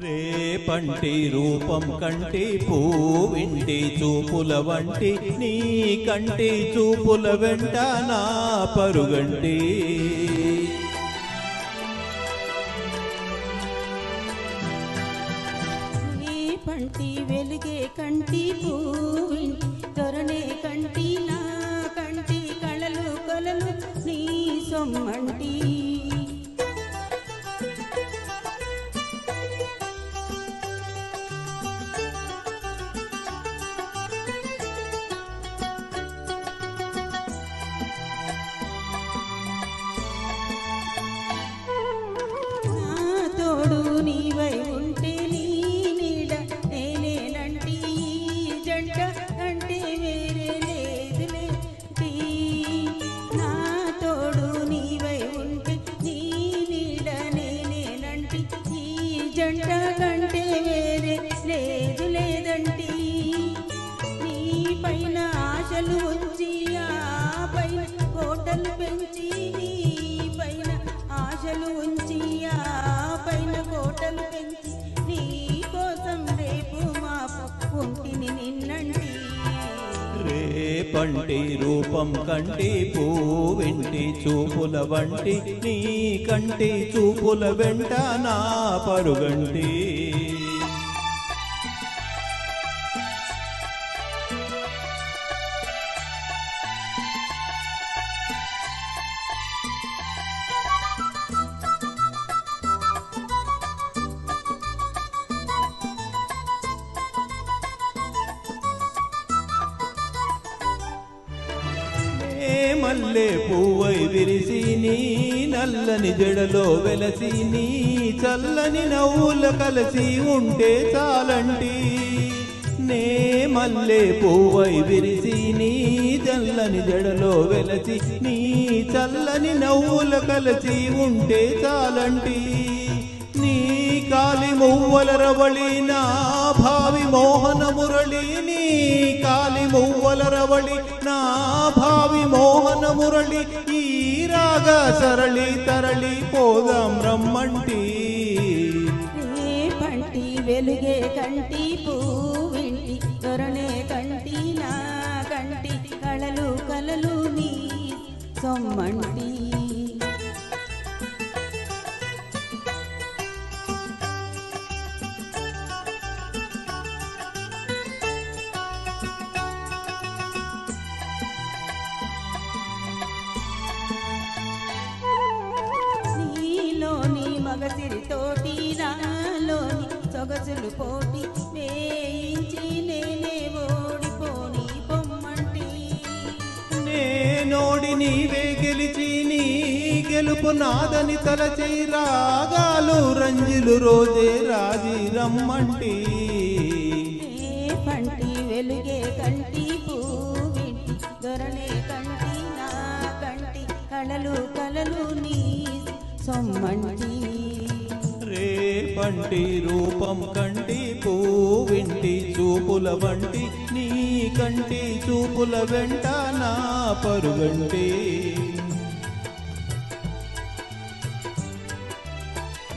రేపంటి రూపం కంటి పూవింటి చూపుల వంటి నీ కంటి చూపుల వెంట నా పరుగంటి పంటి వెలుగే కంటి పూవింటి దొరనే కంటి నా కంటి కళలు కొలలు నీ సొమ్మంటి తోడు నీవై ఉంటే నీ నీడ నేనేనంటి జంట అంటే వేరే లేదులే నా తోడు నీవై ఉంటే నీ నీడ నేనేనంటి ఈ జంట కంటే వేరే లేదు లేదంటి నీ పైన ఆశలు ఉంచి ఆ పైన కోటలు పెంచి నీ పైన ఆశలు ఉంచి ఆ పైన కోటలు పెంచి నీ కోసం రేపు మా పుంటిని నిన్నంటి రేపంటి రూపం కంటి పూవింటి చూపుల వంటి నీ కంటి చూపుల వెంట నా పరుగంటి మల్లె పువ్వై విరిసి నీ నల్లని జడలో వెలసి నీ చల్లని నవ్వుల కలిసి ఉంటే చాలంటి నే మల్లె పువ్వై విరిసి నీ చల్లని జడలో వెలసి నీ చల్లని నవ్వుల కలిసి ఉంటే చాలంటి నీ కాలి మువ్వల రవళి నా భావి మోహన మురళి నీ కాలి మువ్వల రవళి నా భావి మోహన మురళి ఈ రాగ సరళి తరళి పోదాం రమ్మంటి పంటి వెలుగే కంటి పూవింటి దొరనే కంటి నా కంటి కళలు కలలు నీ సొమ్మంటి మగసిరితోటి నాలోని సొగసులు పోటీ వేయించి నేనే ఓడిపోని పొమ్మంటి నేనోడి నీవే గెలిచి నీ గెలుపు నాదని తలచి రాగాలు రంజులు రోజే రాజీ రమ్మంటి పంటి వెలుగే కంటి పూవింటి దొరనే కంటి నా కంటి కళలు కలలు నీ సొమ్మంటి రేపంటి రూపం కంటి పూవింటి చూపుల వంటి నీ కంటి చూపుల వెంట నా పరుగంటి